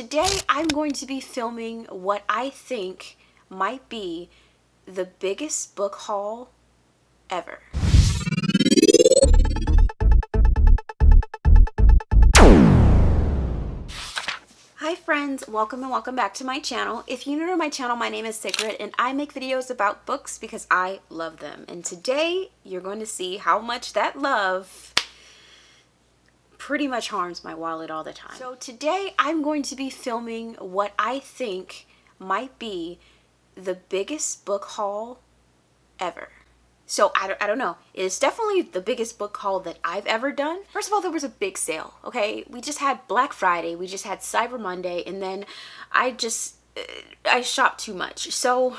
today I'm going to be filming what I think might be the biggest book haul ever. Hi friends, welcome and welcome back to my channel. If you're new to my channel, my name is Sigrid and I make videos about books because I love them. And today you're going to see how much that love pretty much harms my wallet all the time. So today I'm going to be filming what I think might be the biggest book haul ever. So I don't know. It's definitely the biggest book haul that I've ever done. First of all, there was a big sale, okay? We just had Black Friday, we just had Cyber Monday, and then I shopped too much. So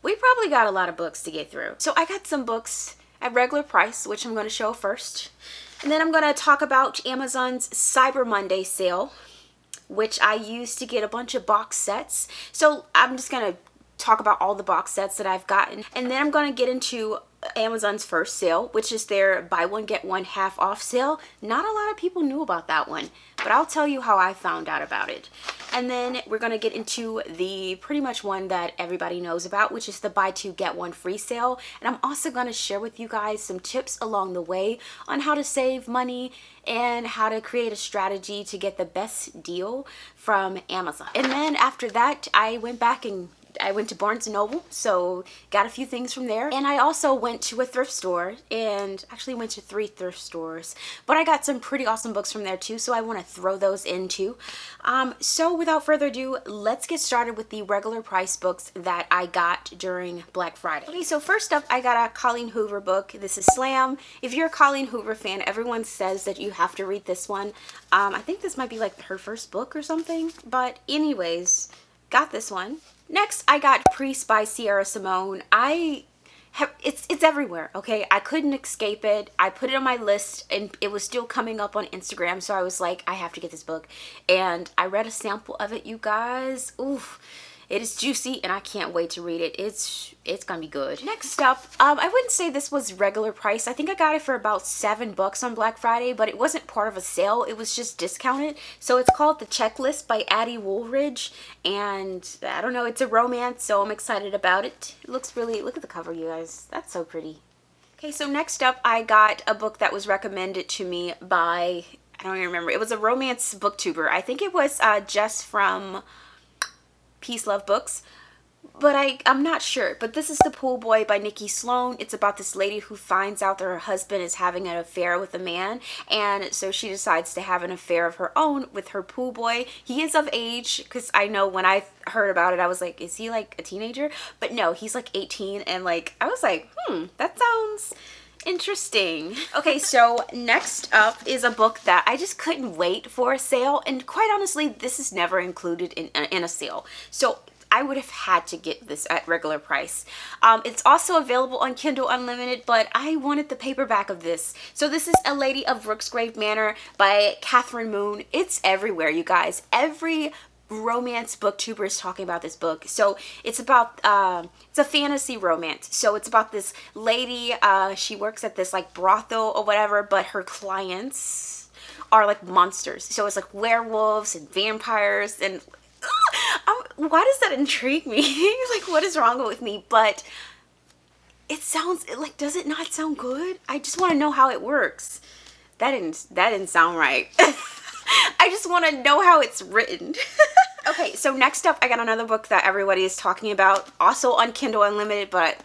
we probably got a lot of books to get through. So I got some books at regular price, which I'm going to show first. And then I'm going to talk about Amazon's Cyber Monday sale, which I used to get a bunch of box sets. So I'm just going to talk about all the box sets that I've gotten. And then I'm going to get into Amazon's first sale, which is their buy one get one half off sale. Not a lot of people knew about that one, but I'll tell you how I found out about it. And then we're going to get into the pretty much one that everybody knows about, which is the buy two get one free sale. And I'm also going to share with you guys some tips along the way on how to save money and how to create a strategy to get the best deal from Amazon. And then after that, I went to Barnes & Noble, so got a few things from there. And I also went to a thrift store, and actually went to 3 thrift stores. But I got some pretty awesome books from there too, so I want to throw those in too. So without further ado, let's get started with the regular price books that I got during Black Friday. Okay, so first up, I got a Colleen Hoover book. This is Slam. If you're a Colleen Hoover fan, everyone says that you have to read this one. I think this might be like her first book or something. But anyways, got this one. Next, I got Priest by Sierra Simone. It's everywhere, okay? I couldn't escape it. I put it on my list and it was still coming up on Instagram, so I was like, I have to get this book. And I read a sample of it, you guys. Oof. It is juicy and I can't wait to read it. It's gonna be good. Next up, I wouldn't say this was regular price. I think I got it for about $7 on Black Friday, but it wasn't part of a sale. It was just discounted. So it's called The Checklist by Addie Woolridge. And I don't know, it's a romance, so I'm excited about it. It looks really, look at the cover, you guys. That's so pretty. Okay, so next up, I got a book that was recommended to me by, I don't even remember. It was a romance booktuber. I think it was Jess from Peace Love Books, but I'm not sure. But this is The Pool Boy by Nikki Sloan. It's about this lady who finds out that her husband is having an affair with a man, and so she decides to have an affair of her own with her pool boy. He is of age, because I know when I heard about it, I was like, is he like a teenager? But no, he's like 18, and like I was like, that sounds interesting. Okay, so next up is a book that I just couldn't wait for a sale, and quite honestly, this is never included in a sale, so I would have had to get this at regular price. It's also available on Kindle Unlimited, but I wanted the paperback of this. So this is A Lady of Brooksgrave Manor by Catherine Moon. It's everywhere, you guys. Every romance booktuber is talking about this book. So it's about it's a fantasy romance. So it's about this lady, she works at this like brothel or whatever, but her clients are like monsters. So it's like werewolves and vampires, and why does that intrigue me? Like, what is wrong with me? But it sounds like, does it not sound good? I just want to know how it works. That didn't sound right. I just want to know how it's written. Okay, so next up, I got another book that everybody is talking about, also on Kindle Unlimited, but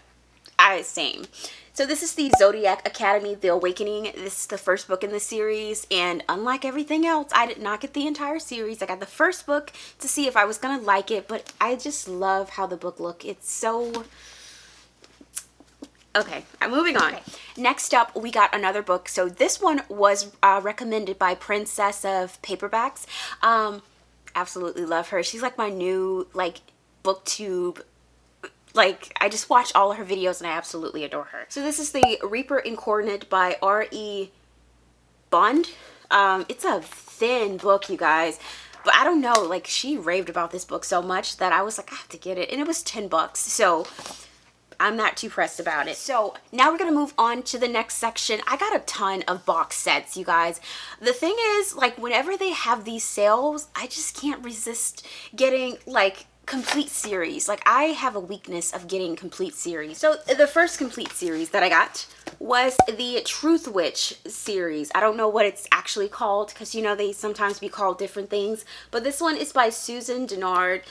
same. So this is the Zodiac Academy, The Awakening. This is the first book in the series, and unlike everything else, I did not get the entire series. I got the first book to see if I was going to like it, but I just love how the book looks. It's so... Okay, I'm moving on. Okay. Next up, we got another book. So this one was recommended by Princess of Paperbacks. Absolutely love her. She's like my new like booktube. Like, I just watch all of her videos and I absolutely adore her. So this is The Reaper Incarnate by R.E. Bond. It's a thin book, you guys. But I don't know, like, she raved about this book so much that I was like, I have to get it. And it was $10. So I'm not too pressed about it. So now we're gonna move on to the next section. I got a ton of box sets, you guys. The thing is, like, whenever they have these sales, I just can't resist getting like complete series. Like, I have a weakness of getting complete series. So the first complete series that I got was the Truth Witch series. I don't know what it's actually called, because you know they sometimes be called different things, but this one is by Susan Dennard.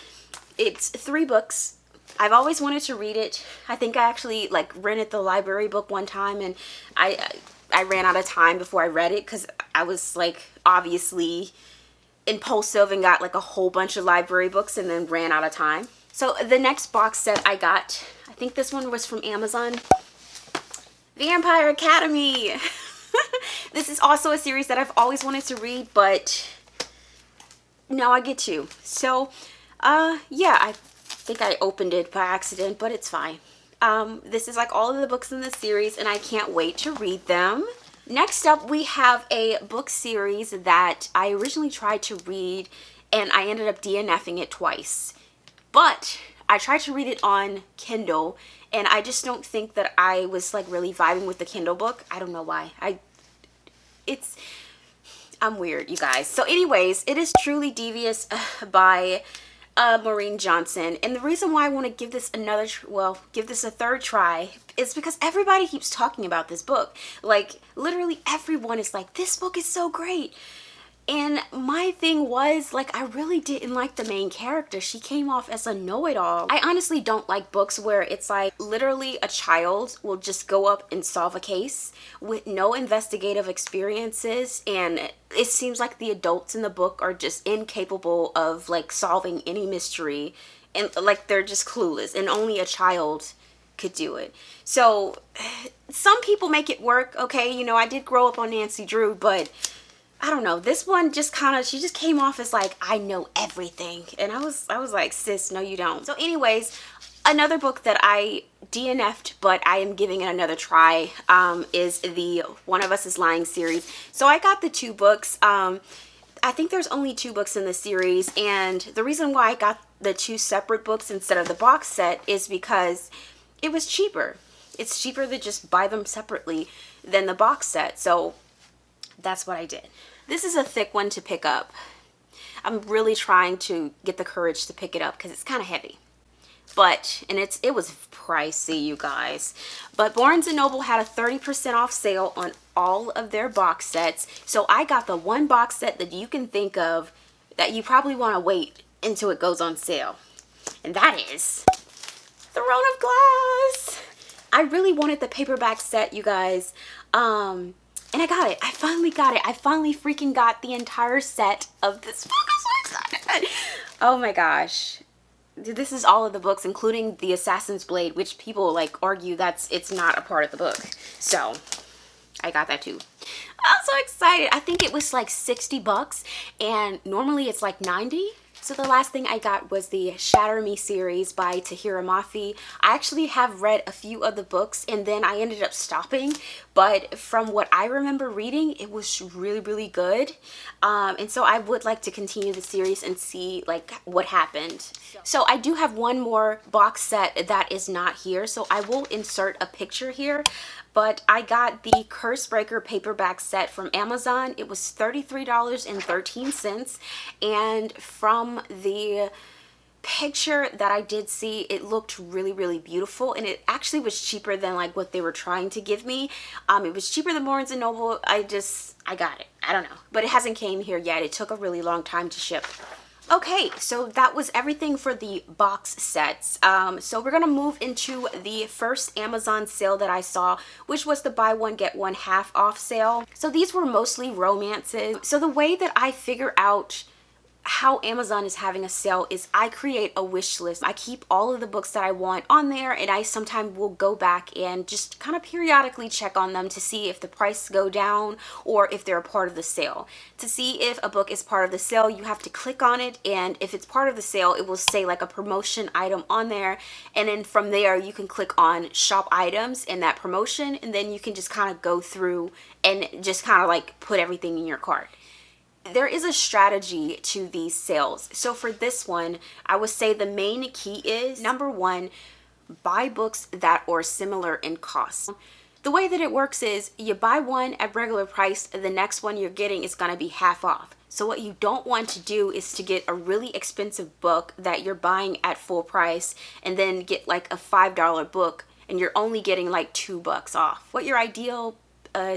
It's 3 books. I've always wanted to read it. I think I actually like rented the library book one time, and I ran out of time before I read it because I was like obviously impulsive and got like a whole bunch of library books and then ran out of time. So the next box set I got, I think this one was from Amazon, Vampire Academy. This is also a series that I've always wanted to read, but now I get to. So yeah, I think I opened it by accident, but it's fine. This is like all of the books in the series, and I can't wait to read them. Next up, we have a book series that I originally tried to read, and I ended up DNFing it twice. But I tried to read it on Kindle, and I just don't think that I was like really vibing with the Kindle book. I don't know why. I'm weird, you guys. So anyways, it is Truly Devious by Maureen Johnson. And the reason why I want to give this give this a third try is because everybody keeps talking about this book. Like, literally everyone is like, this book is so great. And my thing was, like, I really didn't like the main character. She came off as a know-it-all. I honestly don't like books where it's like literally a child will just go up and solve a case with no investigative experiences, and it seems like the adults in the book are just incapable of like solving any mystery, and like they're just clueless, and only a child could do it. So some people make it work, okay? You know, I did grow up on Nancy Drew, but I don't know, this one just she just came off as like, I know everything. And I was like, sis, no you don't. So anyways, another book that I DNF'd, but I am giving it another try, is the One of Us is Lying series. So I got the 2 books. I think there's only 2 books in the series, and the reason why I got the 2 separate books instead of the box set is because it was cheaper. It's cheaper to just buy them separately than the box set. So that's what I did. This is a thick one to pick up. I'm really trying to get the courage to pick it up because it's kind of heavy. But, and it was pricey, you guys. But Barnes & Noble had a 30% off sale on all of their box sets. So I got the one box set that you can think of that you probably want to wait until it goes on sale. And that is Throne of Glass. I really wanted the paperback set, you guys. And I got it. I finally got it. I finally freaking got the entire set of this book. I'm so excited. Oh my gosh. This is all of the books, including the Assassin's Blade, which people like argue it's not a part of the book. So I got that too. I'm so excited. I think it was like 60 bucks, and normally it's like 90. So the last thing I got was the Shatter Me series by Tahira Mafi. I actually have read a few of the books, and then I ended up stopping. But from what I remember reading, it was really, really good. And so I would like to continue the series and see like what happened. So I do have one more box set that is not here. So I will insert a picture here. But I got the Cursebreaker paperback set from Amazon. It was $33.13. And from the picture that I did see, it looked really, really beautiful. And it actually was cheaper than like what they were trying to give me. It was cheaper than Barnes & Noble. I got it. I don't know. But it hasn't came here yet. It took a really long time to ship. Okay, so that was everything for the box sets. So we're gonna move into the first Amazon sale that I saw, which was the buy one get one half off sale. So these were mostly romances. So the way that I figure out how Amazon is having a sale is I create a wish list. I keep all of the books that I want on there, and I sometimes will go back and just kind of periodically check on them to see if the prices go down or if they're a part of the sale. To see if a book is part of the sale, you have to click on it, and if it's part of the sale, it will say like a promotion item on there, and then from there you can click on shop items in that promotion, and then you can just kind of go through and just kind of like put everything in your cart. There is a strategy to these sales. So for this one, I would say the main key is, number one, buy books that are similar in cost. The way that it works is you buy one at regular price, the next one you're getting is going to be half off. So what you don't want to do is to get a really expensive book that you're buying at full price and then get like a $5 book and you're only getting like $2 off. What your ideal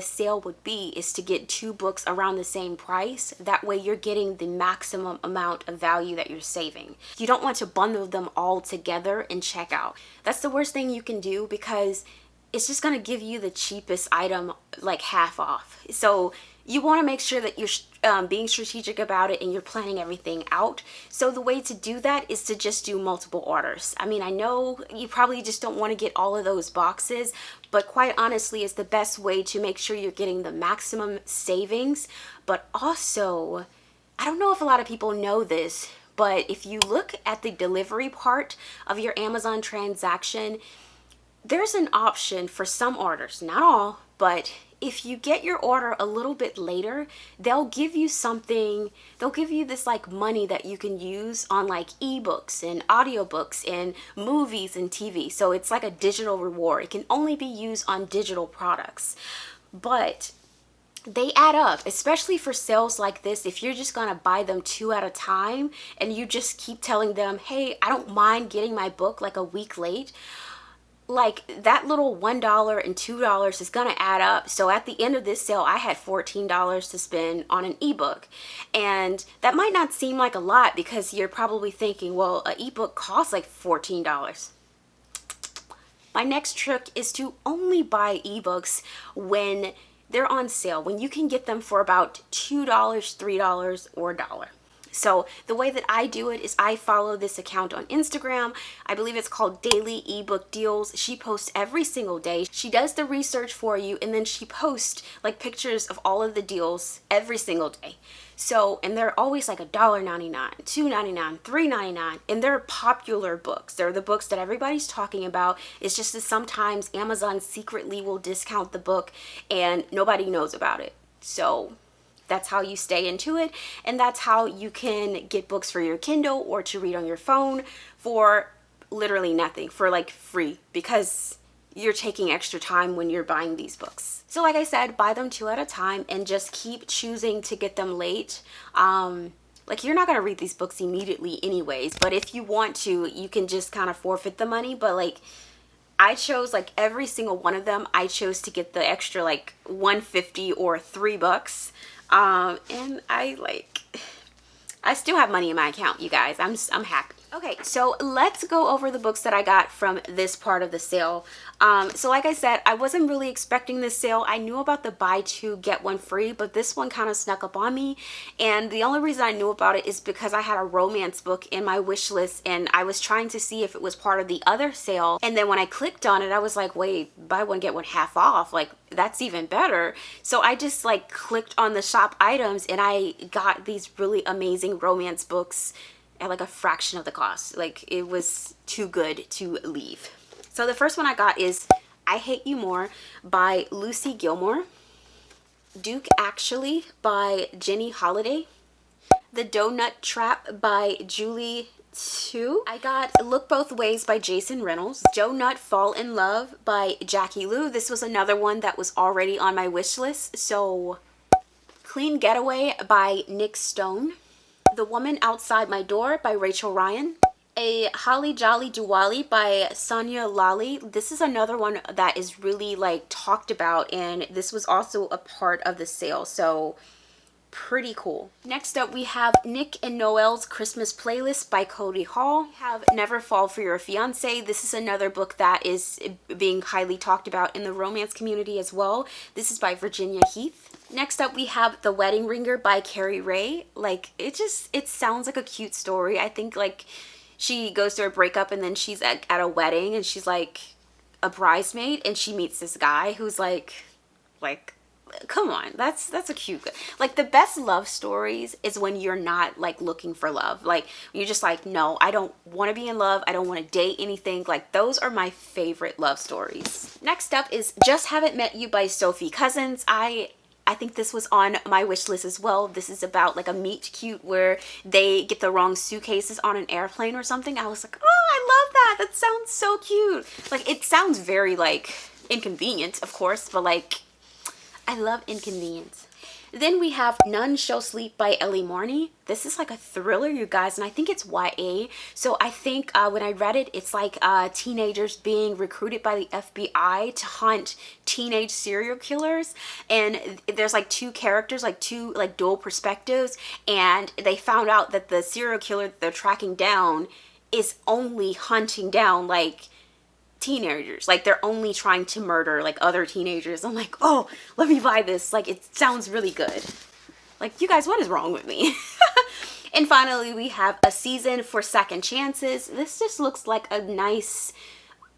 sale would be is to get 2 books around the same price. That way you're getting the maximum amount of value that you're saving. You don't want to bundle them all together and check out. That's the worst thing you can do because it's just going to give you the cheapest item like half off. So you want to make sure that you're being strategic about it and you're planning everything out. So the way to do that is to just do multiple orders. I mean, I know you probably just don't want to get all of those boxes, but quite honestly, it's the best way to make sure you're getting the maximum savings. But also, I don't know if a lot of people know this, but if you look at the delivery part of your Amazon transaction, there's an option for some orders, not all, but if you get your order a little bit later, they'll give you something, they'll give you this like money that you can use on like ebooks and audiobooks and movies and TV. So it's like a digital reward. It can only be used on digital products, but they add up, especially for sales like this. If you're just gonna buy them 2 at a time and you just keep telling them, hey, I don't mind getting my book like a week late, like that little $1 and $2 is gonna add up. So at the end of this sale, I had $14 to spend on an ebook. And that might not seem like a lot because you're probably thinking, well, an ebook costs like $14. My next trick is to only buy ebooks when they're on sale, when you can get them for about $2, $3, or $1. So the way that I do it is I follow this account on Instagram. I believe it's called Daily Ebook Deals. She posts every single day. She does the research for you and then she posts like pictures of all of the deals every single day. So, and they're always like $1.99, $2.99, $3.99, and they're popular books. They're the books that everybody's talking about. It's just that sometimes Amazon secretly will discount the book and nobody knows about it. So that's how you stay into it, and that's how you can get books for your Kindle or to read on your phone for literally nothing, for like free, because you're taking extra time when you're buying these books. So like I said, buy them 2 at a time and just keep choosing to get them late. Like you're not gonna read these books immediately anyways, but if you want to, you can just kind of forfeit the money. But like I chose, like every single one of them, I chose to get the extra like $1.50 or $3. And I still have money in my account, you guys. I'm happy. Okay, so let's go over the books that I got from this part of the sale. So like I said, I wasn't really expecting this sale. I knew about the buy 2 get 1 free, but this one kind of snuck up on me. And the only reason I knew about it is because I had a romance book in my wish list and I was trying to see if it was part of the other sale. And then when I clicked on it, I was like, wait, buy 1 get 1 half off. Like that's even better. So I just like clicked on the shop items and I got these really amazing romance books at like a fraction of the cost. Like it was too good to leave. So the first one I got is I Hate You More by Lucy Gilmore, Duke Actually by Jenny Holiday, The Donut Trap by Julie Tu. I got Look Both Ways by Jason Reynolds, Joe Nut Fall in Love by Jackie Lou. This was another one that was already on my wish list. So Clean Getaway by Nick Stone, The Woman Outside My Door by Rachel Ryan, A Holly Jolly Diwali by Sonia Lally. This is another one that is really like talked about, and this was also a part of the sale, so pretty cool. Next up we have Nick and Noel's Christmas Playlist by Cody Hall. We have Never Fall for Your Fiance. This is another book that is being highly talked about in the romance community as well. This is by Virginia Heath. Next up we have The Wedding Ringer by Carrie Ray. Like it sounds like a cute story. I think like she goes through a breakup and then she's at a wedding and she's like a bridesmaid and she meets this guy who's like come on, that's a cute, like the best love stories is when you're not like looking for love. Like you're just like, no, I don't want to be in love, I don't want to date anything. Like those are my favorite love stories. Next up is Just Haven't Met You by Sophie Cousins. I think this was on my wish list as well. This is about like a meet cute where they get the wrong suitcases on an airplane or something. I was like, oh, I love that. That sounds so cute. Like, it sounds very, like, inconvenient, of course, but, like, I love inconvenience. Then we have None Shall Sleep by Ellie Marney. This is like a thriller, you guys, and I think it's YA. So I think when I read it, it's like teenagers being recruited by the FBI to hunt teenage serial killers. And there's like two characters, like two like dual perspectives. And they found out that the serial killer that they're tracking down is only hunting down like teenagers. Like, they're only trying to murder like other teenagers. I'm like, oh, let me buy this. Like, it sounds really good. Like, you guys, what is wrong with me? And finally, we have A Season for Second Chances. This just looks like a nice,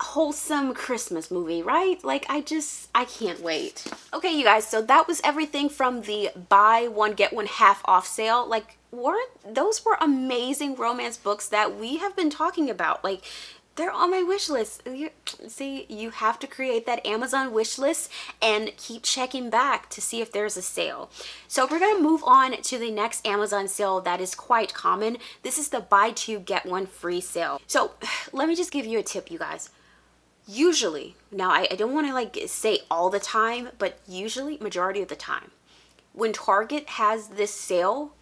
wholesome Christmas movie, right? Like, I can't wait. Okay, you guys, so that was everything from the buy one get one half off sale. Like, those were amazing romance books that we have been talking about. Like, they're on my wish list. See, you have to create that Amazon wish list and keep checking back to see if there's a sale. So we're going to move on to the next Amazon sale that is quite common. This is the buy two, get one free sale. So let me just give you a tip, you guys. Usually, now I don't want to like say all the time, but usually, majority of the time, when Target has this sale,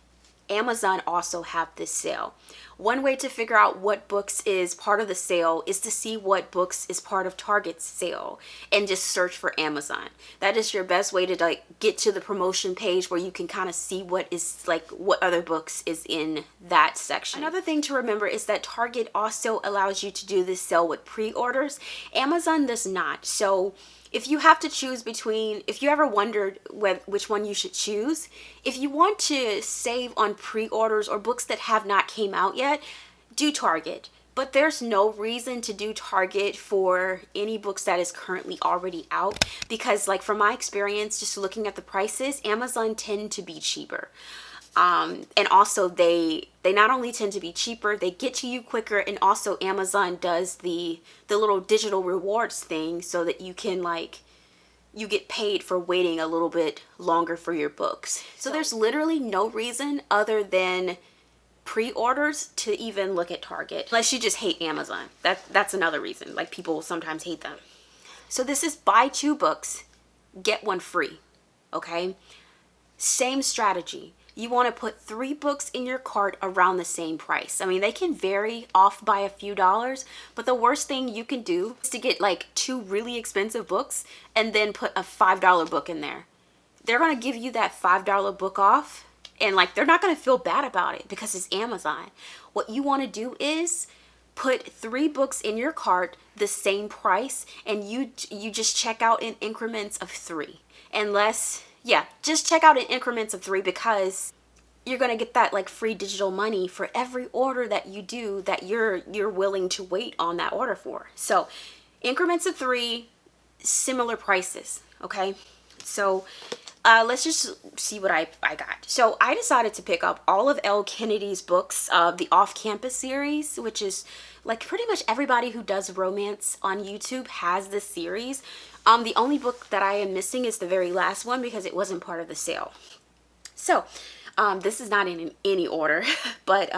Amazon also have this sale. One way to figure out what books is part of the sale is to see what books is part of Target's sale and just search for Amazon. That is your best way to like get to the promotion page where you can kind of see what is like what other books is in that section. Another thing to remember is that Target also allows you to do this sale with pre-orders. Amazon does not. So if you have to choose between, if you ever wondered which one you should choose, if you want to save on pre-orders or books that have not came out yet, do Target. But there's no reason to do Target for any books that is currently already out, because like from my experience, just looking at the prices, Amazon tend to be cheaper. And also they not only tend to be cheaper, they get to you quicker, and also Amazon does the little digital rewards thing so that you can like, you get paid for waiting a little bit longer for your books. So there's literally no reason other than pre-orders to even look at Target, unless you just hate Amazon. That's another reason. Like, people sometimes hate them. So this is buy two books, get one free. Okay? Same strategy. You want to put 3 books in your cart around the same price. I mean, they can vary off by a few dollars, but the worst thing you can do is to get like 2 really expensive books and then put a $5 book in there. They're going to give you that $5 book off, and like, they're not going to feel bad about it because it's Amazon. What you want to do is put 3 books in your cart, the same price, and you just check out in increments of 3. Yeah, just check out in increments of 3, because you're going to get that like free digital money for every order that you do that you're willing to wait on that order for. So increments of 3, similar prices. Okay. So let's just see what I got. So I decided to pick up all of Elle Kennedy's books, the Off-Campus series, which is like pretty much everybody who does romance on YouTube has this series. The only book that I am missing is the very last one because it wasn't part of the sale. So this is not in any order, but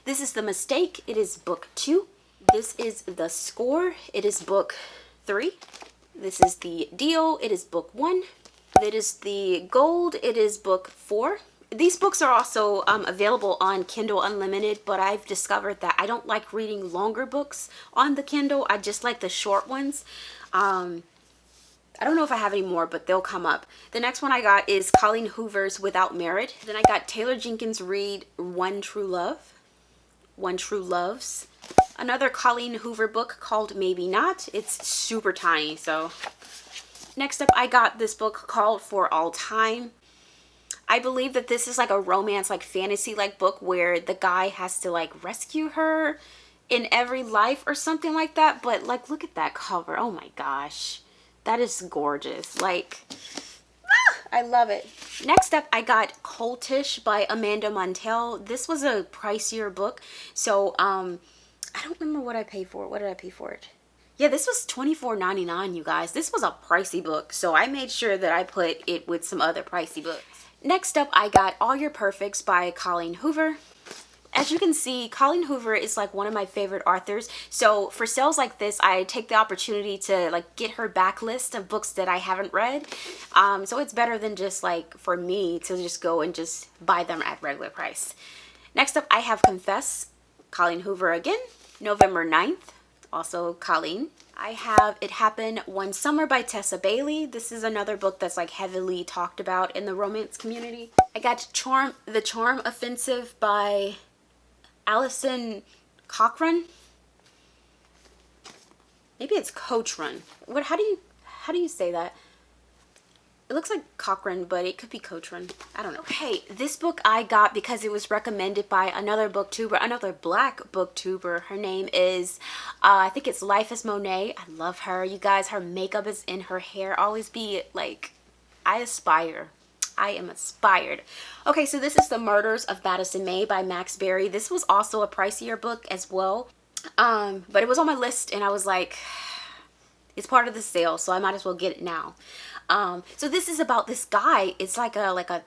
this is The Mistake. It is book 2. This is The Score. It is book 3. This is The Deal. It is book 1. It is The Gold. It is book 4. These books are also available on Kindle Unlimited, but I've discovered that I don't like reading longer books on the Kindle. I just like the short ones. I don't know if I have any more, but they'll come up. The next one I got is Colleen Hoover's Without Merit. Then I got Taylor Jenkins Reid, One True Love. One True Loves. Another Colleen Hoover book called Maybe Not. It's super tiny, so. Next up, I got this book called For All Time. I believe that this is like a romance, like fantasy like book where the guy has to like rescue her in every life or something like that. But like, look at that cover. Oh my gosh. That is gorgeous. Like, I love it. Next up, I got Cultish by Amanda Montell. This was a pricier book. So, I don't remember what I paid for it. What did I pay for it? Yeah, this was $24.99, you guys. This was a pricey book. So I made sure that I put it with some other pricey books. Next up, I got All Your Perfects by Colleen Hoover. as you can see, Colleen Hoover is like one of my favorite authors. So for sales like this, I take the opportunity to like get her backlist of books that I haven't read. So it's better than just like for me to just go and just buy them at regular price. Next up, I have Confess, Colleen Hoover again, November 9th, also Colleen. I have It Happened One Summer by Tessa Bailey. This is another book that's like heavily talked about in the romance community. I got The Charm Offensive by Alison Cochran. Maybe it's Cochran. How do you say that? It looks like Cochran, but it could be Cochran. I don't know. Okay, this book I got because it was recommended by another booktuber, another black booktuber. Her name is, I think it's Life is Monet. I love her. You guys, her makeup is in her hair. Always be like, I aspire. I am inspired. Okay, so this is The Murders of Madison May by Max Berry. This was also a pricier book as well. But it was on my list and I was like, it's part of the sale, so I might as well get it now. So this is about this guy. It's like a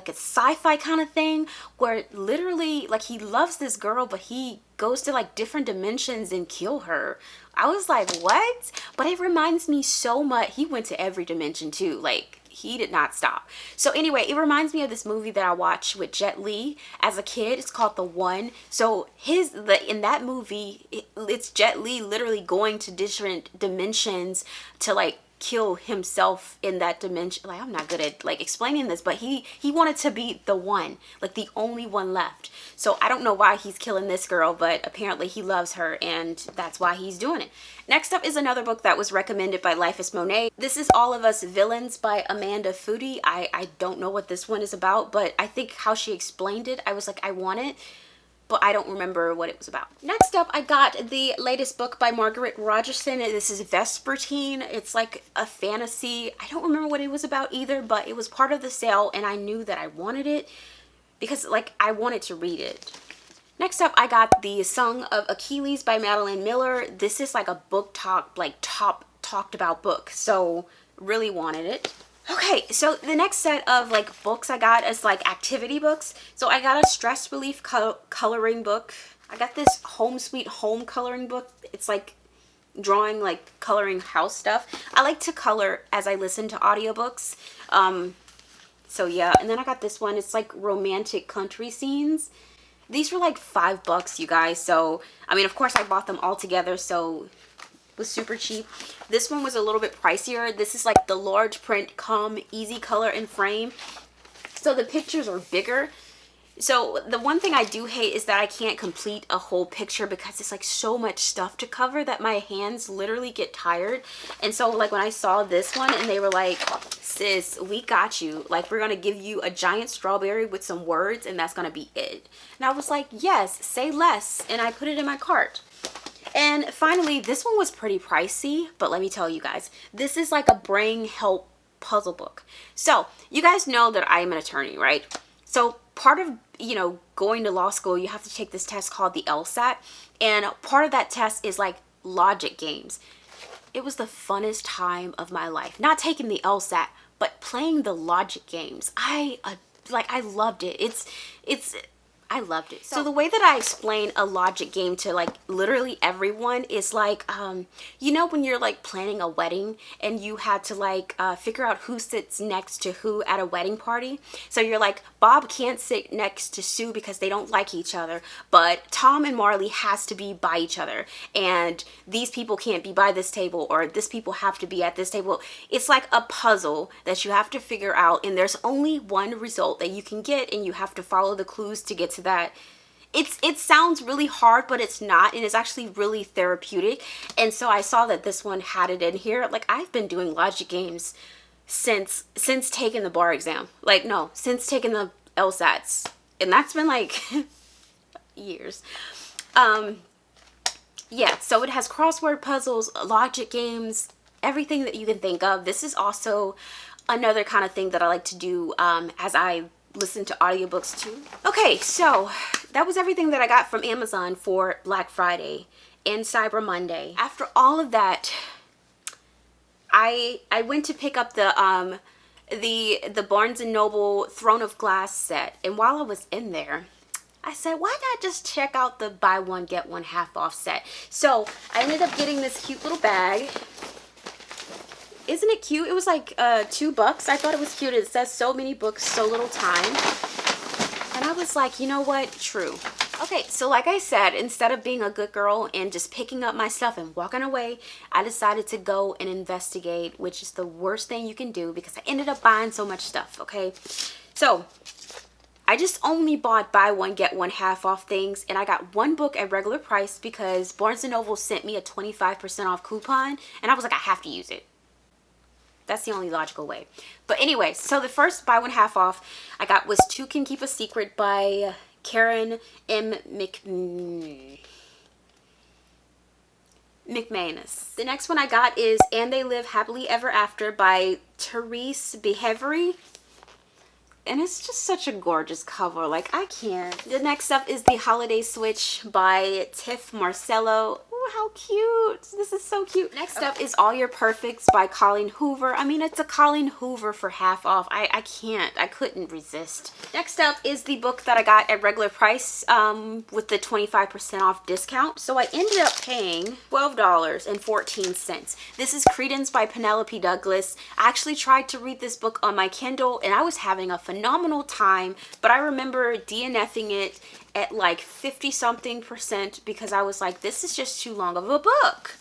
sci-fi kind of thing where literally like he loves this girl, but he goes to like different dimensions and kill her. I was like, what? But it reminds me so much. He went to every dimension too. Like he did not stop. So anyway, it reminds me of this movie that I watched with Jet Li as a kid. It's called The One. So in that movie, it's Jet Li literally going to different dimensions to like kill himself in that dimension. Like, I'm not good at like explaining this, but he wanted to be the one, like the only one left. So I don't know why he's killing this girl, but apparently he loves her and that's why he's doing it. Next up is another book that was recommended by Life is Monet. This is All of Us Villains by Amanda Foody. I don't know what this one is about, but I think how she explained it, I was like, I want it, but I don't remember what it was about. Next up, I got the latest book by Margaret Rogerson. This is Vespertine. It's like a fantasy. I don't remember what it was about either, but it was part of the sale and I knew that I wanted it because like I wanted to read it. Next up, I got The Song of Achilles by Madeline Miller. This is like a book talk, like top talked about book, so really wanted it. Okay, so the next set of like books I got is like activity books. So I got a stress relief coloring book. I got this Home Sweet Home coloring book. It's like drawing, like coloring house stuff. I like to color as I listen to audiobooks. So yeah, and then I got this one. It's like romantic country scenes. These were like $5, you guys. So, I mean, of course I bought them all together, so was super cheap. This one was a little bit pricier. This is like the large print Calm Easy Color and Frame. So the pictures are bigger. So the one thing I do hate is that I can't complete a whole picture because it's like so much stuff to cover that my hands literally get tired. And so like when I saw this one and they were like, sis, we got you. Like we're going to give you a giant strawberry with some words and that's going to be it. And I was like, yes, say less. And I put it in my cart. And finally, this one was pretty pricey, but let me tell you guys, this is like a brain help puzzle book. So you guys know that I am an attorney, right? So part of, you know, going to law school, you have to take this test called the LSAT. And part of that test is like logic games. It was the funnest time of my life. Not taking the LSAT, but playing the logic games. I loved it. I loved it. So the way that I explain a logic game to like literally everyone is like, you know, when you're like planning a wedding and you had to like figure out who sits next to who at a wedding party. So you're like, Bob can't sit next to Sue because they don't like each other, but Tom and Marley has to be by each other. And these people can't be by this table, or this people have to be at this table. It's like a puzzle that you have to figure out, and there's only one result that you can get, and you have to follow the clues to get to that. It sounds really hard, but it's not, and it's actually really therapeutic. And so I saw that this one had it in here. Like, I've been doing logic games since taking the bar exam. Like, no, since taking the LSATs, and that's been like years. Yeah, so it has crossword puzzles, logic games, everything that you can think of. This is also another kind of thing that I like to do as I listen to audiobooks too. Okay, so that was everything that I got from Amazon for Black Friday and Cyber Monday. After all of that, I went to pick up the Barnes & Noble Throne of Glass set, and while I was in there, I said, why not just check out the buy one, get one half off set? So I ended up getting this cute little bag. Isn't it cute? It was like $2. I thought it was cute. It says so many books, so little time. And I was like, you know what? True. Okay, so like I said, instead of being a good girl and just picking up my stuff and walking away, I decided to go and investigate, which is the worst thing you can do because I ended up buying so much stuff, okay? So I just only bought buy one, get one half off things, and I got one book at regular price because Barnes & Noble sent me a 25% off coupon, and I was like, I have to use it. That's the only logical way. But anyway, so the first buy one half off I got was Two Can Keep a Secret by Karen M. McManus. The next one I got is And They Live Happily Ever After by Therese Behavery. And it's just such a gorgeous cover. Like, I can't. The next up is The Holiday Switch by Tiff Marcello. Ooh, how cute. This is so cute. Next up is All Your Perfects by Colleen Hoover. I mean, it's a Colleen Hoover for half off. I can't. I couldn't resist. Next up is the book that I got at regular price with the 25% off discount. So I ended up paying $12.14. This is Credence by Penelope Douglas. I actually tried to read this book on my Kindle and I was having a phenomenal time, but I remember DNFing it at like 50-something% because I was like, this is just too long of a book.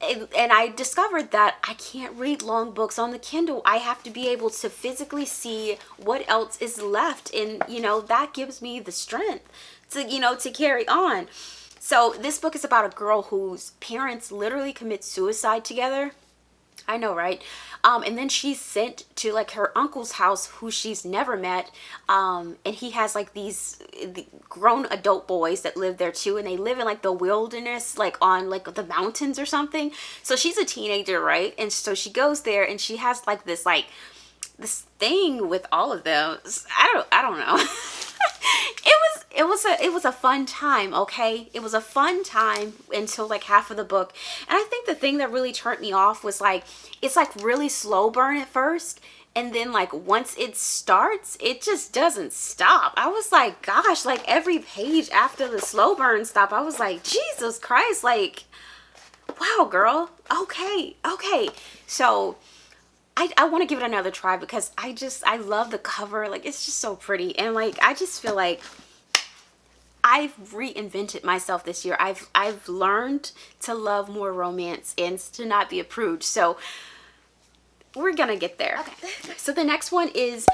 And I discovered that I can't read long books on the Kindle. I have to be able to physically see what else is left, and you know, that gives me the strength to, you know, to carry on. So this book is about a girl whose parents literally commit suicide together. I know, right? And then she's sent to like her uncle's house who she's never met. And he has like these grown adult boys that live there too. And they live in like the wilderness, like on like the mountains or something. So she's a teenager, right? And so she goes there and she has like this thing with all of them. I don't know. It was a fun time, okay? It was a fun time until like half of the book. And I think the thing that really turned me off was like, it's like really slow burn at first. And then like once it starts, it just doesn't stop. I was like, gosh, like every page after the slow burn stop, I was like, Jesus Christ, like, wow, girl. Okay. So I want to give it another try because I love the cover. Like, it's just so pretty. And like, I just feel like I've reinvented myself this year. I've learned to love more romance and to not be a prude. So we're gonna get there. Okay. So the next one is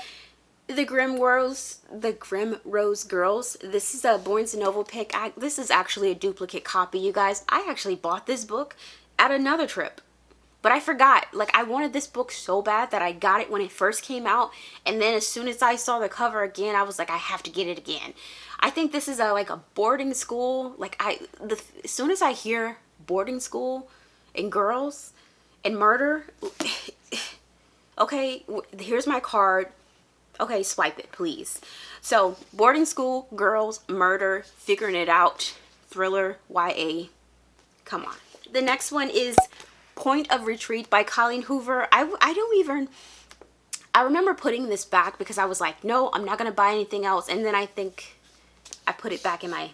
The Grim Rose Girls. This is a Barnes & Noble pick. This is actually a duplicate copy, you guys. I actually bought this book at another trip. But I forgot, like I wanted this book so bad that I got it when it first came out. And then as soon as I saw the cover again, I was like, I have to get it again. I think this is like a boarding school. Like as soon as I hear boarding school and girls and murder, okay, here's my card. Okay, swipe it, please. So boarding school, girls, murder, figuring it out, thriller, YA, come on. The next one is Point of Retreat by Colleen Hoover. I remember putting this back because I was like, no, I'm not gonna buy anything else. And then I think I put it back in my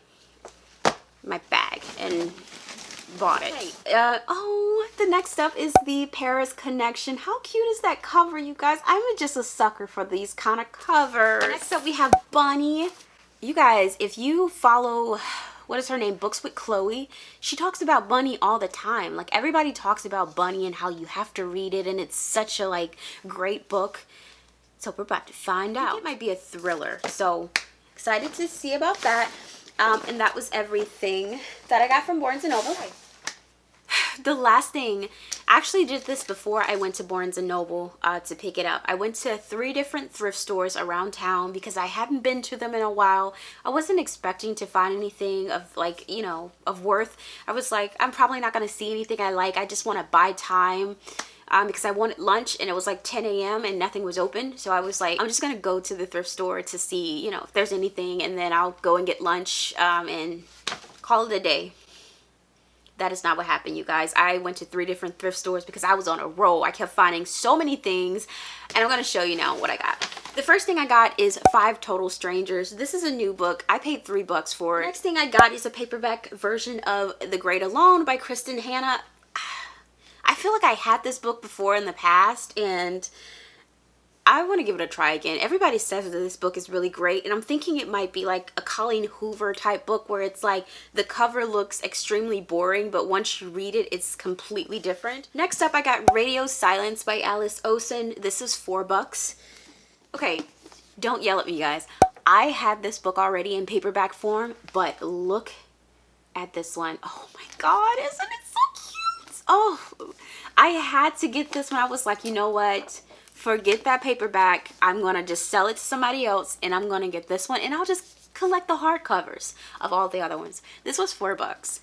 bag and bought it. Oh, the next up is The Paris Connection. How cute is that cover, you guys? I'm just a sucker for these kind of covers. Next up we have Bunny. You guys, if you follow, what is her name, Books with Chloe, she talks about Bunny all the time. Like everybody talks about Bunny and how you have to read it and it's such a like great book. So we're about to find out. It might be a thriller, so excited to see about that. And that was everything that I got from Barnes & Noble. The last thing, I actually did this before I went to Barnes & Noble to pick it up. I went to 3 different thrift stores around town because I hadn't been to them in a while. I wasn't expecting to find anything of like, you know, of worth. I was like, I'm probably not going to see anything I like. I just want to buy time because I wanted lunch and it was like 10 a.m. and nothing was open. So I was like, I'm just going to go to the thrift store to see, you know, if there's anything, and then I'll go and get lunch and call it a day. that is not what happened, you guys. I went to 3 different thrift stores because I was on a roll. I kept finding so many things, and I'm going to show you now what I got. The first thing I got is 5 Total Strangers. This is a new book. I paid $3 for it. Next thing I got is a paperback version of The Great Alone by Kristen Hanna. I feel like I had this book before in the past, and I want to give it a try again. Everybody says that this book is really great, and I'm thinking it might be like a Colleen Hoover type book where it's like the cover looks extremely boring, but once you read it, it's completely different. Next up, I got Radio Silence by Alice Osen. This is $4. Okay, don't yell at me, guys. I had this book already in paperback form, but look at this one. Oh my God, isn't it so cute? Oh, I had to get this one. I was like, you know what? Forget that paperback. I'm going to just sell it to somebody else, and I'm going to get this one, and I'll just collect the hardcovers of all the other ones. This was $4.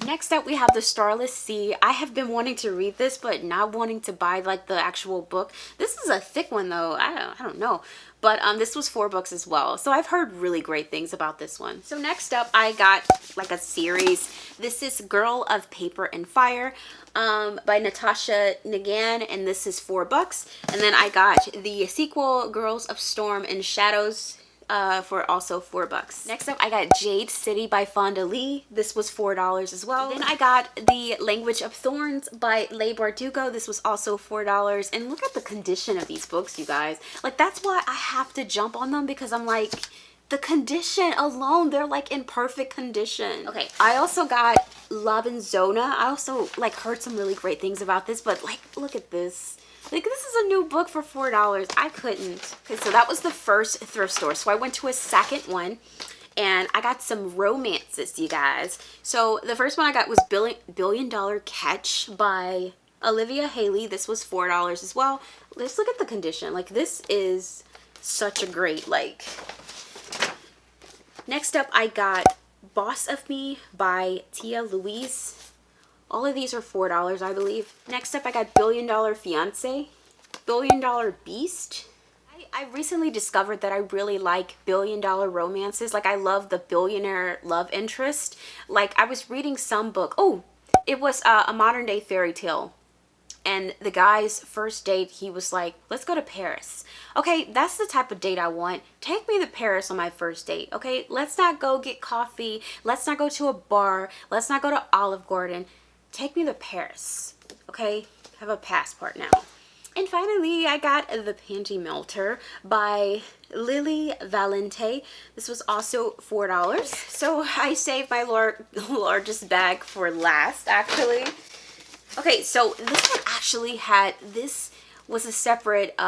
Next up, we have The Starless Sea. I have been wanting to read this, but not wanting to buy like the actual book. This is a thick one though. I don't know. But this was $4 as well. So I've heard really great things about this one. So next up, I got like a series. This is Girl of Paper and Fire by Natasha Nagan, and this is $4. And then I got the sequel, Girls of Storm and Shadows, for also $4. Next up, I got Jade City by Fonda Lee. This was $4 as well. Then I got The Language of Thorns by Leigh Bardugo. This was also $4. And look at the condition of these books, you guys. Like, that's why I have to jump on them, because I'm like, the condition alone, they're like in perfect condition. Okay, I also got Love and Zona. I also like heard some really great things about this, but like, look at this. Like, this is a new book for $4. I couldn't. Okay, so that was the first thrift store. So I went to a second one, and I got some romances, you guys. So the first one I got was Billion Dollar Catch by Olivia Haley. This was $4 as well. Let's look at the condition. Like, this is such a great, like... Next up, I got Boss of Me by Tia Louise. All of these are $4, I believe. Next up, I got Billion Dollar Fiance, Billion Dollar Beast. I recently discovered that I really like billion-dollar romances. Like, I love the billionaire love interest. Like, I was reading some book. Oh, it was a modern-day fairy tale. And the guy's first date, he was like, let's go to Paris. Okay, that's the type of date I want. Take me to Paris on my first date, okay? Let's not go get coffee. Let's not go to a bar. Let's not go to Olive Garden. Take me to Paris, okay? I have a passport now. And finally, I got The Panty Melter by Lily Valente. This was also $4. So I saved my largest bag for last, actually. Okay, so this one actually this was a separate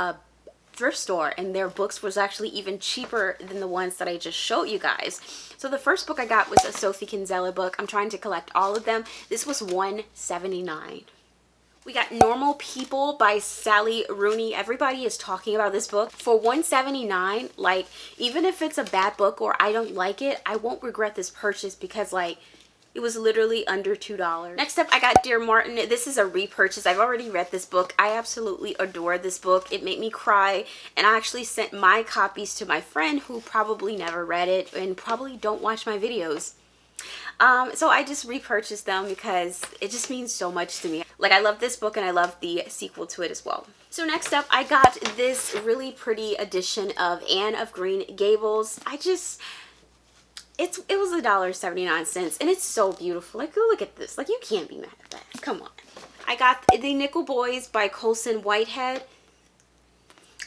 thrift store, and their books was actually even cheaper than the ones that I just showed you guys. So the first book I got was a Sophie Kinsella book. I'm trying to collect all of them. This was $1.79. We got Normal People by Sally Rooney. Everybody is talking about this book. For $1.79, like, even if it's a bad book or I don't like it, I won't regret this purchase because, like, it was literally under $2. Next up, I got Dear Martin. This is a repurchase. I've already read this book. I absolutely adore this book. It made me cry, and I actually sent my copies to my friend who probably never read it and probably don't watch my videos. So I just repurchased them because it just means so much to me. Like, I love this book and I love the sequel to it as well. So next up, I got this really pretty edition of Anne of Green Gables. It was $1.79, and it's so beautiful. Like, look at this. Like, you can't be mad at that. Come on. I got The Nickel Boys by Colson Whitehead.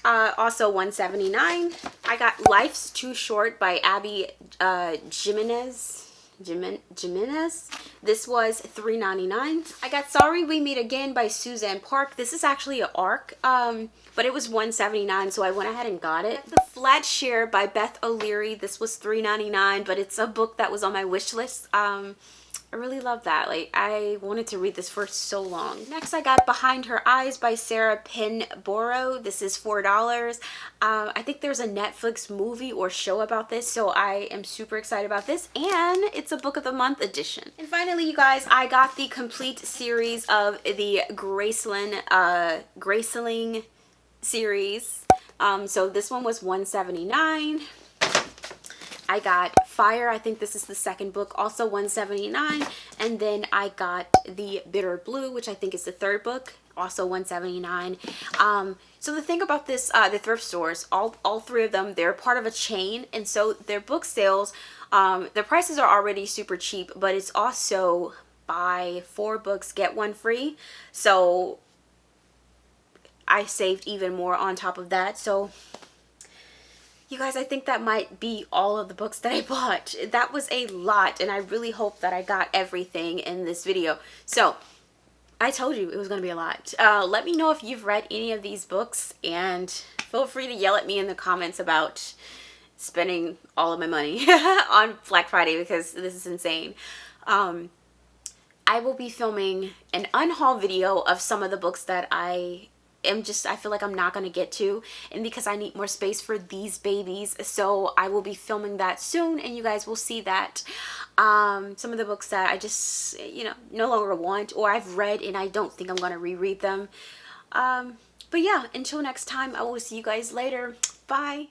Also $1.79. I got Life's Too Short by Abby Jimenez. This was $3.99. I got Sorry We Meet Again by Suzanne Park. This is actually an ARC, but it was $1.79, so I went ahead and got it. The Flat Share by Beth O'Leary. This was $3.99, but it's a book that was on my wish list. I really love that. Like, I wanted to read this for so long. Next, I got Behind Her Eyes by Sarah Pinborough. This is $4. I think there's a Netflix movie or show about this, so I am super excited about this. And it's a Book of the Month edition. And finally, you guys, I got the complete series of the Graceling series. So this one was $1.79. I got Fire. I think this is the second book, also $179. And then I got The Bitter Blue, which I think is the third book, also $179. So the thing about this, the thrift stores, all three of them, they're part of a chain, and so their book sales, the prices are already super cheap, but it's also buy 4 books, get 1 free. So I saved even more on top of that. So you guys, I think that might be all of the books that I bought. That was a lot, and I really hope that I got everything in this video. So I told you it was going to be a lot. Let me know if you've read any of these books, and feel free to yell at me in the comments about spending all of my money on Black Friday, because this is insane. I will be filming an unhaul video of some of the books that I feel like I'm not going to get to, and because I need more space for these babies, so I will be filming that soon, and you guys will see that. Some of the books that I just, you know, no longer want, or I've read and I don't think I'm going to reread them. But yeah, until next time, I will see you guys later. Bye.